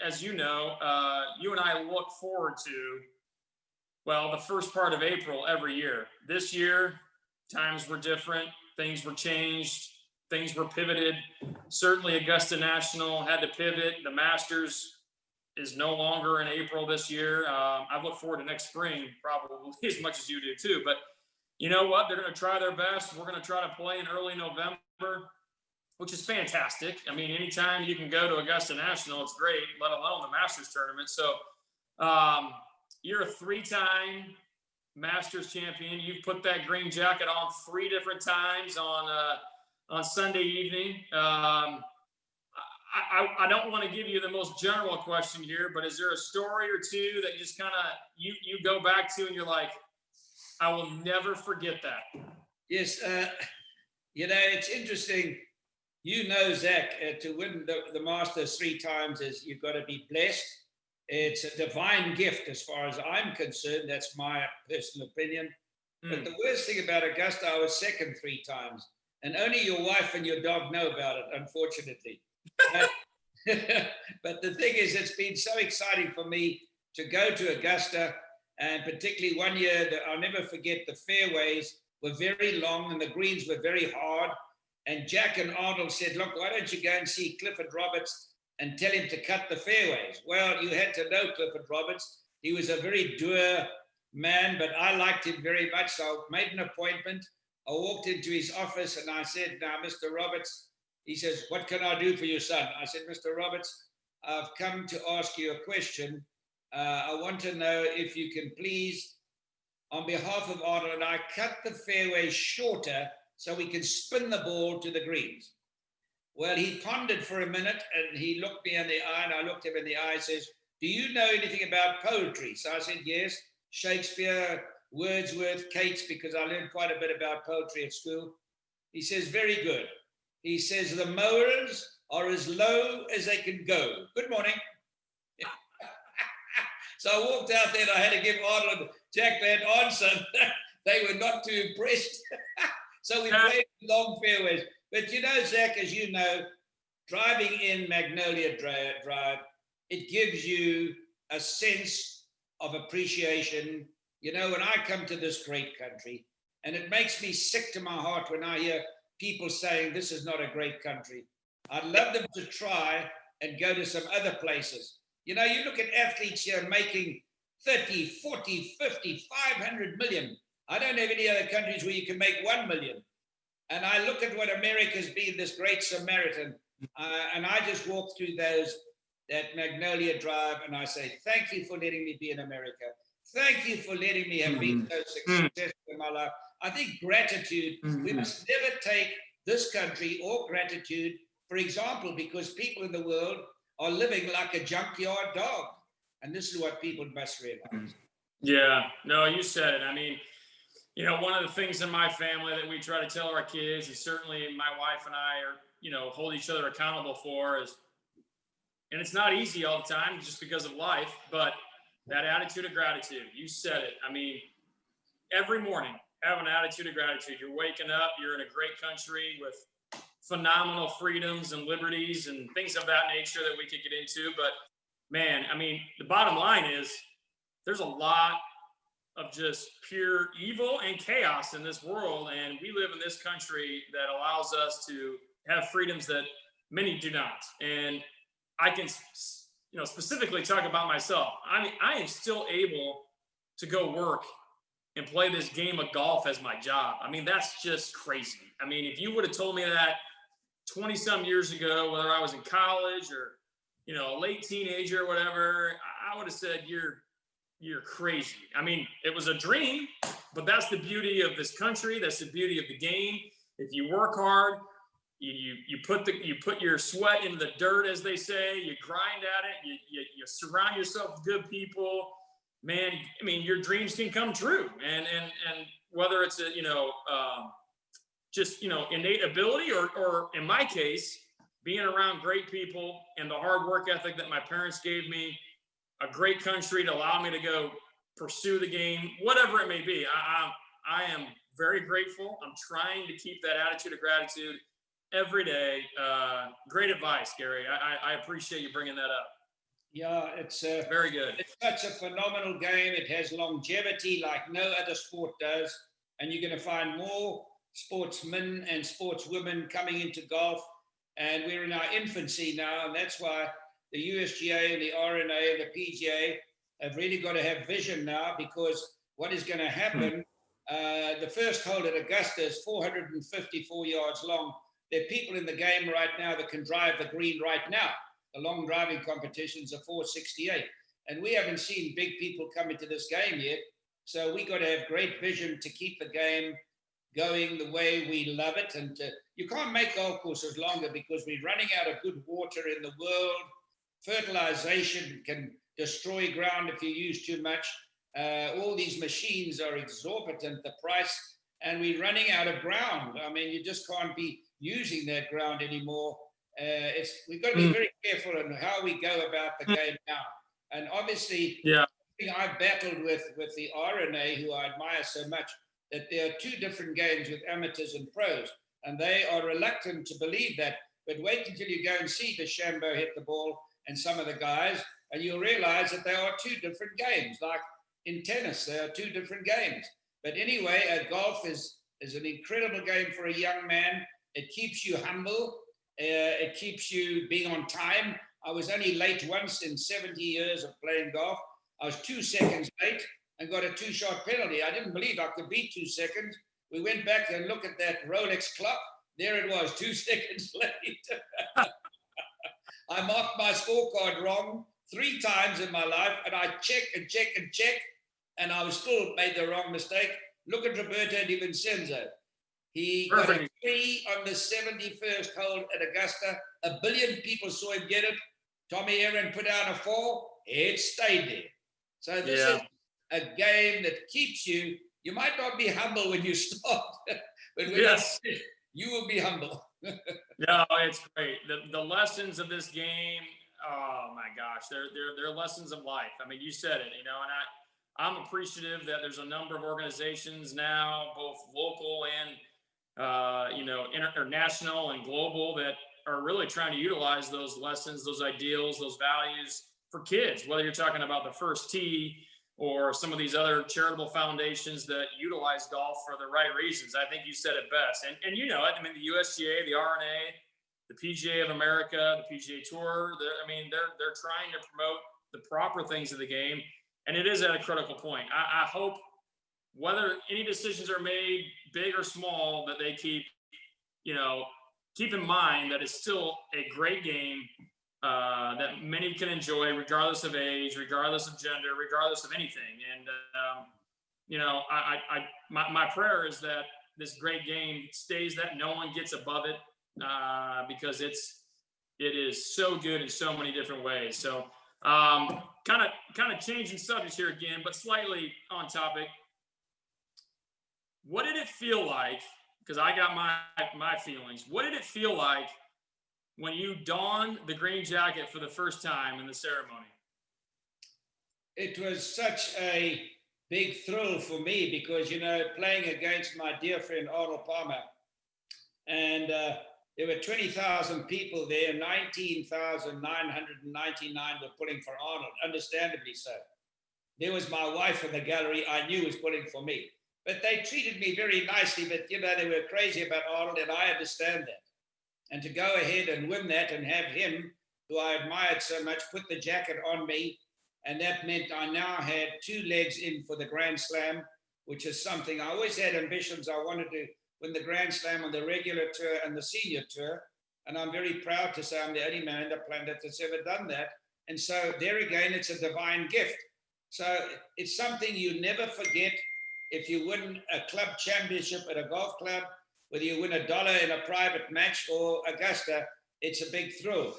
as you know, you and I look forward to, well, the first part of April every year. This year, times were different, things were changed, things were pivoted. Certainly, Augusta National had to pivot. The Masters is no longer in April this year. I look forward to next spring probably as much as you do too. But you know what? They're going to try their best. We're going to try to play in early November, which is fantastic. I mean, anytime you can go to Augusta National, it's great, let alone the Masters tournament. So you're a three-time Masters champion. You've put that green jacket on 3 different times on Sunday evening. I don't want to give you the most general question here, but is there a story or two that just kind of you go back to and you're like, I will never forget that? Yes, it's interesting. You know, Zach, to win the Masters 3 times is you've got to be blessed. It's a divine gift as far as I'm concerned. That's my personal opinion. But the worst thing about Augusta, I was second 3 times. And only your wife and your dog know about it, unfortunately. But the thing is, it's been so exciting for me to go to Augusta. And particularly one year that I'll never forget, the fairways were very long and the greens were very hard. And Jack and Arnold said, look, why don't you go and see Clifford Roberts and tell him to cut the fairways? Well, you had to know Clifford Roberts. He was a very dour man, but I liked him very much. So I made an appointment. I walked into his office and I said, now, Mr. Roberts, he says, what can I do for your son? I said, Mr. Roberts, I've come to ask you a question. I want to know if you can please, on behalf of Arnold and I, cut the fairways shorter so we can spin the ball to the greens. Well, he pondered for a minute and he looked me in the eye and I looked him in the eye and says, do you know anything about poetry? So I said, yes, Shakespeare, Wordsworth, Keats, because I learned quite a bit about poetry at school. He says, very good. He says, the mowers are as low as they can go. Good morning. So I walked out there and I had to give Arnold Jack that answer. They were not too impressed. So we played long fairways. But you know, Zach, as you know, driving in Magnolia Drive, it gives you a sense of appreciation. You know, when I come to this great country, and it makes me sick to my heart when I hear people saying this is not a great country. I'd love them to try and go to some other places. You know, you look at athletes here making 30, 40, 50, 500 million. I don't have any other countries where you can make 1 million. And I look at what America's been, this great Samaritan, and I just walk through that Magnolia Drive and I say, thank you for letting me be in America. Thank you for letting me have been so successful in my life. I think gratitude, we must never take this country or gratitude for example, because people in the world are living like a junkyard dog. And this is what people must realize. Yeah, no, you said it. I mean, you know, one of the things in my family that we try to tell our kids, and certainly my wife and I are, you know, hold each other accountable for is, and it's not easy all the time just because of life, but that attitude of gratitude. You said it. I mean, every morning, have an attitude of gratitude. You're waking up, you're in a great country with phenomenal freedoms and liberties and things of that nature that we could get into. But man, I mean, the bottom line is there's a lot of just pure evil and chaos in this world. And we live in this country that allows us to have freedoms that many do not. And I can, you know, specifically talk about myself. I mean, I am still able to go work and play this game of golf as my job. I mean, that's just crazy. I mean, if you would have told me that 20 some years ago, whether I was in college or, you know, a late teenager or whatever, I would have said, you're crazy. I mean, it was a dream, but that's the beauty of this country. That's the beauty of the game. If you work hard, you put your sweat in the dirt, as they say, you grind at it, you surround yourself with good people, man. I mean, your dreams can come true. And whether it's a, you know, just, you know, innate ability or in my case, being around great people and the hard work ethic that my parents gave me, a great country to allow me to go pursue the game, whatever it may be. I am very grateful. I'm trying to keep that attitude of gratitude every day. Great advice, Gary. I appreciate you bringing that up. Yeah, Very good. it's such a phenomenal game. It has longevity like no other sport does, and you're going to find more sportsmen and sportswomen coming into golf. And we're in our infancy now, and that's why the USGA and the RNA and the PGA have really got to have vision now, because what is going to happen? The first hole at Augusta is 454 yards long. There are people in the game right now that can drive the green right now. The long driving competitions are 468. And we haven't seen big people come into this game yet. So we got to have great vision to keep the game going the way we love it. And you can't make golf courses longer because we're running out of good water in the world. Fertilization can destroy ground if you use too much. All these machines are exorbitant, the price, and we're running out of ground. I mean, you just can't be using that ground anymore. We've got to be very careful on how we go about the game now. And obviously, Yeah. I've battled with the RNA, who I admire so much, that there are two different games with amateurs and pros, and they are reluctant to believe that. But wait until you go and see DeChambeau hit the ball and some of the guys, and you'll realize that there are two different games. Like in tennis, there are two different games. But anyway, golf is an incredible game for a young man. It keeps you humble. It keeps you being on time. I was only late once in 70 years of playing golf. I was 2 seconds late and got a 2-shot penalty. I didn't believe I could beat 2 seconds. We went back and looked at that Rolex clock. There it was, 2 seconds late. I marked my scorecard wrong 3 times in my life, and I check and check and check, and I was still made the wrong mistake. Look at Roberto Di Vincenzo. He got a 3 on the 71st hole at Augusta. 1 billion people saw him get it. Tommy Aaron put down a 4. It stayed there. So this is a game that keeps you. You might not be humble when you start, but when you will be humble. No, it's great. The lessons of this game, oh my gosh, they're lessons of life. I mean, you said it, you know, and I'm appreciative that there's a number of organizations now, both local and international and global, that are really trying to utilize those lessons, those ideals, those values for kids, whether you're talking about the First Tee or some of these other charitable foundations that utilize golf for the right reasons. I think you said it best. And you know it. I mean, the USGA, the RNA, the PGA of America, the PGA Tour, they're trying to promote the proper things of the game. And it is at a critical point. I hope, whether any decisions are made, big or small, that they keep in mind that it's still a great game that many can enjoy, regardless of age, regardless of gender, regardless of anything. And my prayer is that this great game stays, that no one gets above it, because it is so good in so many different ways. So kind of changing subjects here again, but slightly on topic. What did it feel like? Because I got my feelings. What did it feel like when you donned the green jacket for the first time in the ceremony? It was such a big thrill for me because, playing against my dear friend Arnold Palmer, and there were 20,000 people there, 19,999 were pulling for Arnold, understandably so. There was my wife in the gallery I knew was pulling for me. But they treated me very nicely, but, they were crazy about Arnold, and I understand that. And to go ahead and win that and have him, who I admired so much, put the jacket on me, and that meant I now had 2 legs in for the Grand Slam, which is something. I always had ambitions. I wanted to win the Grand Slam on the regular tour and the senior tour, and I'm very proud to say I'm the only man on the planet that's ever done that. And so there again, it's a divine gift. So it's something you never forget. If you win a club championship at a golf club, whether you win $1 in a private match or Augusta, it's a big thrill.